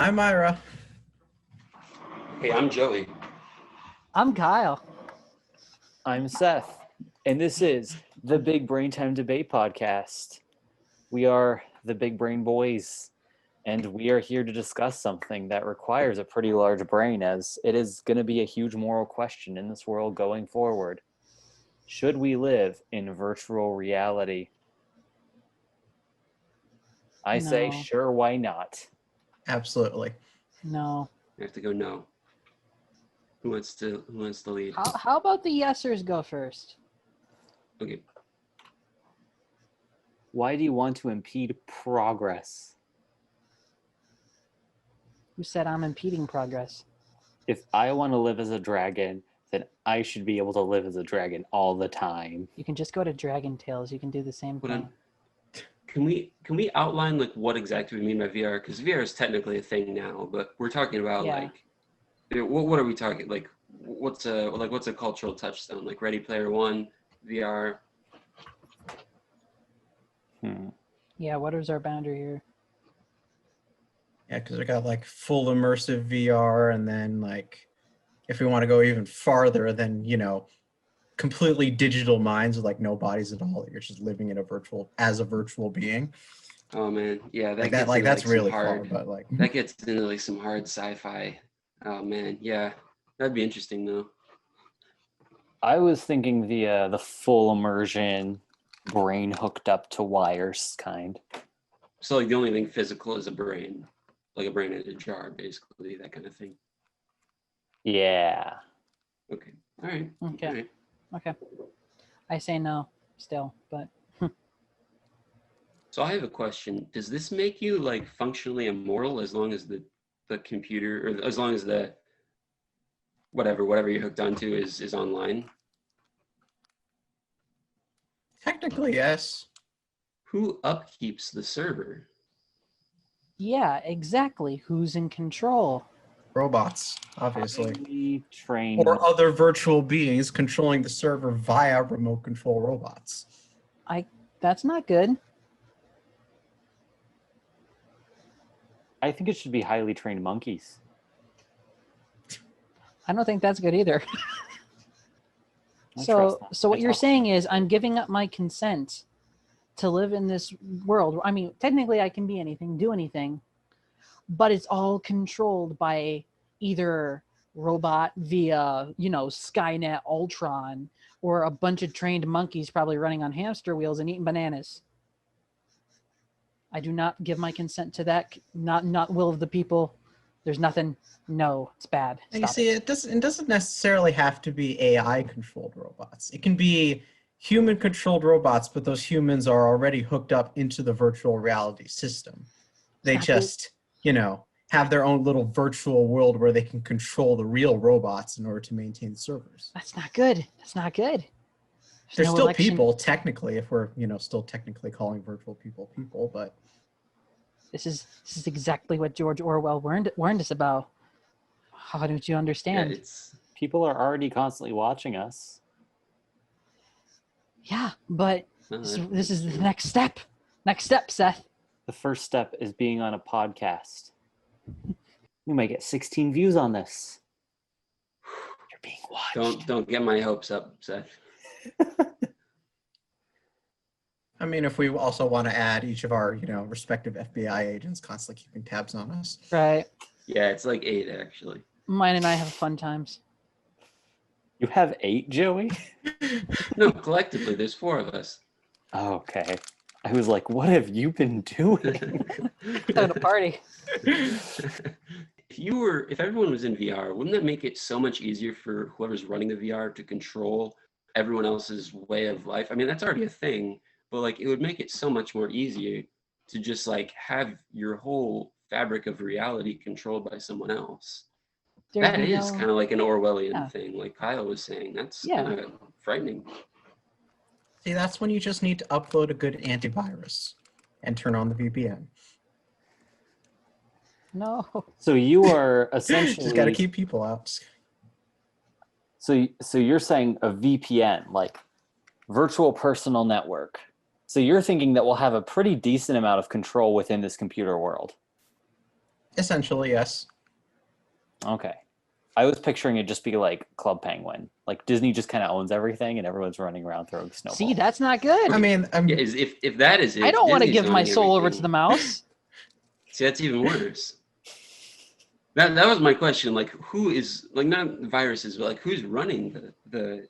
I'm Myra. Hey, I'm Joey. I'm Kyle. I'm Seth, and this is the Big Brain Time Debate Podcast. We are the Big Brain Boys, and we are here to discuss something that requires a pretty large brain, as it is going to be a huge moral question in this world going forward. Should we live in virtual reality? I say, No. sure, why not? Absolutely. No. I have to go no. Who wants to lead? How about the yesers go first? Okay. Why do you want to impede progress? Who said I'm impeding progress? If I want to live as a dragon, then I should be able to live as a dragon all the time. You can just go to Dragon Tales. You can do the same Hold thing. on. Can we outline like what exactly we mean by VR? Because VR is technically a thing now, but we're talking about Yeah. like what are we talking like? What's a cultural touchstone? Like Ready Player One, VR. Yeah, what is our boundary here? Yeah, because we got like full immersive VR, and then like if we want to go even farther, then completely digital minds with like no bodies at all. You're just living in a virtual being. Oh man, yeah, Like that. Like that's really far, but like that gets into like some hard sci-fi. Oh man, yeah, that'd be interesting though. I was thinking the full immersion, brain hooked up to wires kind. So like the only thing physical is a brain, like a brain in a jar, basically that kind of thing. Yeah. Okay. All right. Okay. All right. Okay. I say no still, but So I have a question. Does this make you like functionally immoral as long as the computer, or as long as the whatever you're hooked onto is online? technically yes. Who upkeeps the server? yeah, exactly. Who's in control? Robots, obviously, Highly trained. or other virtual beings controlling the server via remote control robots. That's not good. I think it should be highly trained monkeys. I don't think that's good either. I trust So them. what I you're talk- saying is I'm giving up my consent to live in this world. I mean, technically I can be anything, do anything, but it's all controlled by either robot via, Skynet, Ultron, or a bunch of trained monkeys probably running on hamster wheels and eating bananas. I do not give my consent to that. Not will of the people. There's nothing. No, it's bad. And you Stop see, it. it doesn't necessarily have to be AI controlled robots. It can be human controlled robots, but those humans are already hooked up into the virtual reality system. They not good. just, have their own little virtual world where they can control the real robots in order to maintain the servers. That's not good. That's not good. They're no still election. people, technically, if we're, still technically calling virtual people, but This is exactly what George Orwell warned us about. How don't you Yeah, understand? it's People are already constantly watching us. Yeah, but no, this is the next step. Next step, Seth. The first step is being on a podcast. We might get 16 views on this. You're being watched. don't get my hopes up, Seth. I mean, if we also want to add each of our, respective FBI agents constantly keeping tabs on us. Right. Yeah, it's like 8 actually. Mine and I have fun times. You have 8, Joey? No, collectively there's 4 of us. Oh, okay. I was like, what have you been doing? Having a party. If everyone was in VR, wouldn't that make it so much easier for whoever's running the VR to control everyone else's way of life? I mean, that's already a thing, but like it would make it so much more easier to just like have your whole fabric of reality controlled by someone else. There'd That be is no- kind of like an Orwellian Yeah. thing, like Kyle was saying. That's Yeah. kind of frightening. See, that's when you just need to upload a good antivirus and turn on the VPN. No. So you are essentially... Just got to keep people out. So you're saying a VPN, like virtual personal network. So you're thinking that we'll have a pretty decent amount of control within this computer world. Essentially, yes. Okay. I was picturing it just be like Club Penguin. Like Disney just kind of owns everything and everyone's running around throwing snowballs. See, that's not good. I mean, Yeah, if that is it, I don't want to Disney's give my owning soul over to everything. the mouse. See, that's even worse. That was my question. Like, who is like not viruses, but like who's running the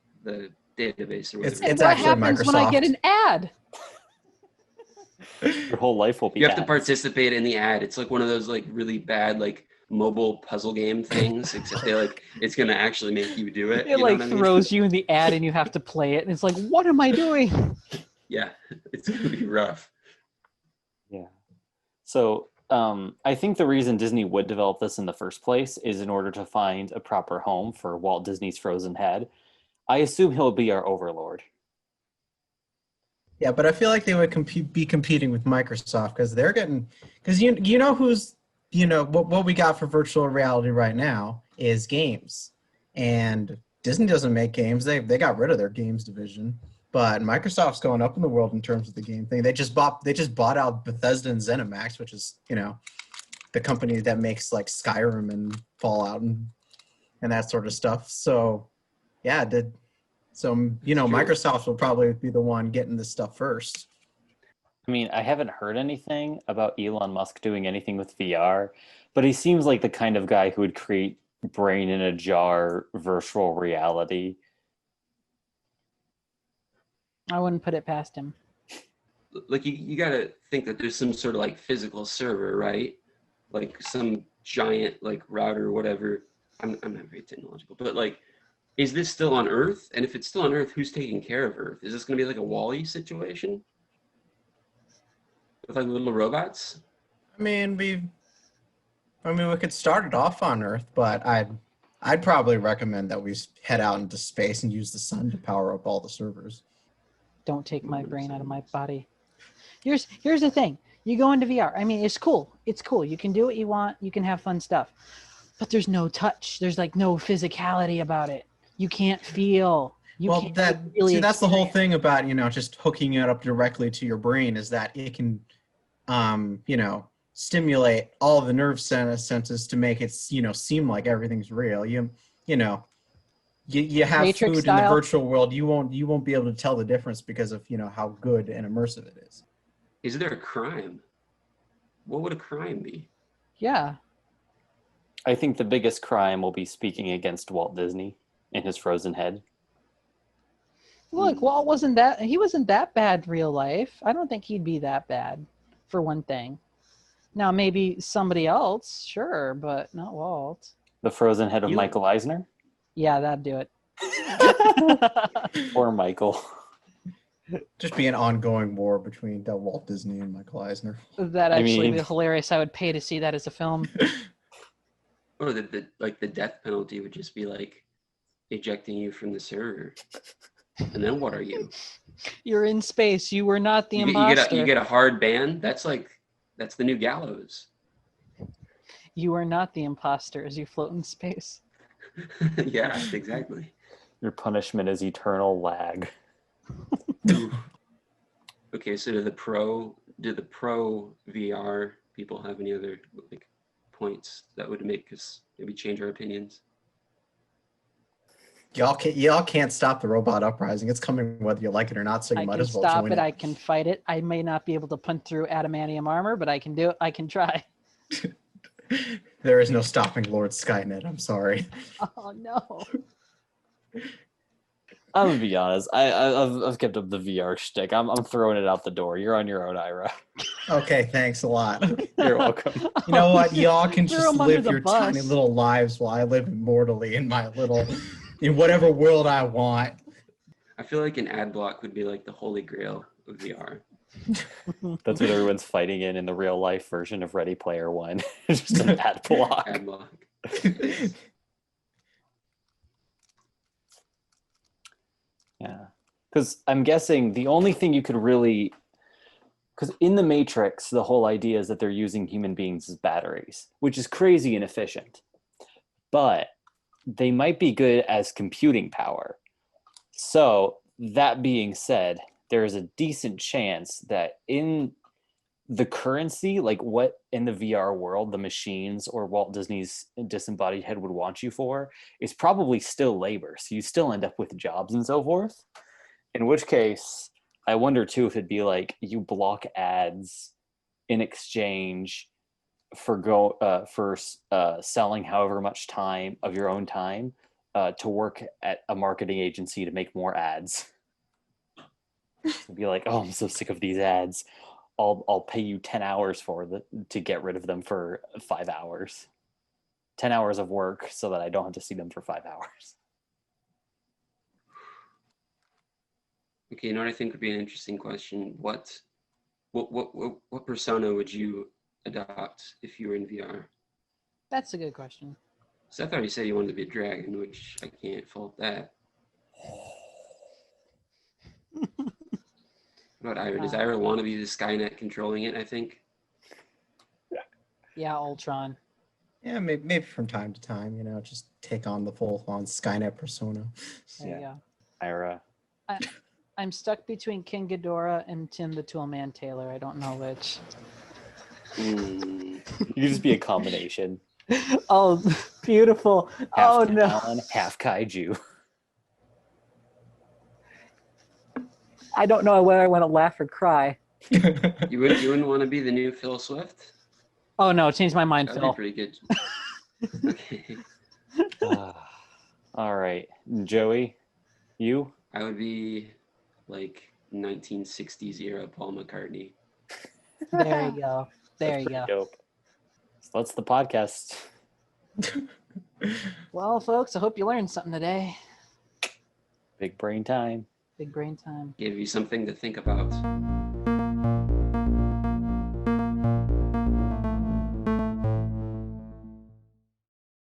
database or whatever? It's And what actually happens when I get Microsoft. an ad? Your whole life will be You have to ads. participate in the ad. It's like one of those like really bad like mobile puzzle game things, except they like it's gonna actually make you do it. It you know like what I mean? throws you in the ad and you have to play it. And it's like, what am I doing? Yeah, it's gonna be rough. Yeah. So I think the reason Disney would develop this in the first place is in order to find a proper home for Walt Disney's frozen head. I assume he'll be our overlord. Yeah, but I feel like they would be competing with Microsoft because they're getting because you know who's what we got for virtual reality right now is games, and Disney doesn't make games. They got rid of their games division, but Microsoft's going up in the world in terms of the game thing. They just bought out Bethesda and ZeniMax, which is the company that makes like Skyrim and Fallout and that sort of stuff. So yeah, So, Microsoft will probably be the one getting this stuff first. I mean, I haven't heard anything about Elon Musk doing anything with VR, but he seems like the kind of guy who would create brain in a jar virtual reality. I wouldn't put it past him. Like you gotta think that there's some sort of like physical server, right? Like some giant like router or whatever. I'm not very technological, but like, is this still on Earth? And if it's still on Earth, who's taking care of Earth? Is this gonna be like a Wall-E situation? With like little robots? I mean, we could start it off on Earth, but I'd probably recommend that we head out into space and use the sun to power up all the servers. Don't take my brain out of my body. Here's the thing. You go into VR. I mean, it's cool. It's cool. You can do what you want. You can have fun stuff. But there's no touch. There's like no physicality about it. You can't feel. That's the whole thing about, just hooking it up directly to your brain is that it can, stimulate all the nerve senses to make it, seem like everything's real. You have Matrix food style. in the virtual world. You won't be able to tell the difference because of, how good and immersive it is. Is there a crime? What would a crime be? Yeah. I think the biggest crime will be speaking against Walt Disney and his frozen head. Look, Walt wasn't that bad real life. I don't think he'd be that bad, for one thing. Now, maybe somebody else, sure, but not Walt. The frozen head of Michael Eisner? Yeah, that'd do it. Or Michael. Just be an ongoing war between Walt Disney and Michael Eisner. That'd actually be hilarious. I would pay to see that as a film. Or the death penalty would just be like ejecting you from the server. And then what are you? You're in space. You were not the imposter. You get a hard ban. That's the new gallows. You are not the imposter as you float in space. Yeah, exactly. Your punishment is eternal lag. Okay, so do the pro VR people have any other like points that would make us maybe change our opinions? Y'all can't stop the robot uprising. It's coming whether you like it or not, so you might as well join it. I can stop it. I can fight it. I may not be able to punch through adamantium armor, but I can do it. I can try. There is no stopping Lord Skynet. I'm sorry. Oh no. I'm gonna be honest. I've kept up the VR shtick. I'm throwing it out the door. You're on your own, Ira. Okay, thanks a lot. You're welcome. You know what? Y'all can Throw just 'em under live the your bus. tiny little lives while I live immortally in my in whatever world I want. I feel like an ad block would be like the holy grail of VR. That's what everyone's fighting in the real life version of Ready Player One. Just an ad block. Ad block. Yeah. Because I'm guessing the only thing you could really... Because in the Matrix, the whole idea is that they're using human beings as batteries, which is crazy inefficient. But they might be good as computing power. So, that being said, there is a decent chance that in the currency, like what in the VR world the machines or Walt Disney's disembodied head would want you for, is probably still labor. So you still end up with jobs and so forth. In which case, I wonder too if it'd be like you block ads in exchange for selling however much time of your own time to work at a marketing agency to make more ads. It'd be like, oh, I'm so sick of these ads. I'll pay you 10 hours to get rid of them for 5 hours. 10 hours of work so that I don't have to see them for 5 hours. Okay, you know what I think would be an interesting question? What persona would you adopt if you were in VR? That's a good question. So I thought you said you wanted to be a dragon, which I can't fault that. What about Ira? Does Ira want to be the Skynet controlling it, I think? Yeah, Ultron. Yeah, maybe from time to time, just take on the full-on Skynet persona. There you go. Ira. I'm stuck between King Ghidorah and Tim the Toolman Taylor. I don't know which. You could just be a combination. Oh, beautiful. Half no. Alan, half kaiju. I don't know whether I want to laugh or cry. You wouldn't want to be the new Phil Swift? Oh no, change my mind, That'd Phil. be pretty good. Okay. All right. Joey, you? I would be like 1960s era Paul McCartney. There you go. There That's you pretty go. dope. So that's the podcast. Well, folks, I hope you learned something today. Big brain time. Big brain time. Give you something to think about.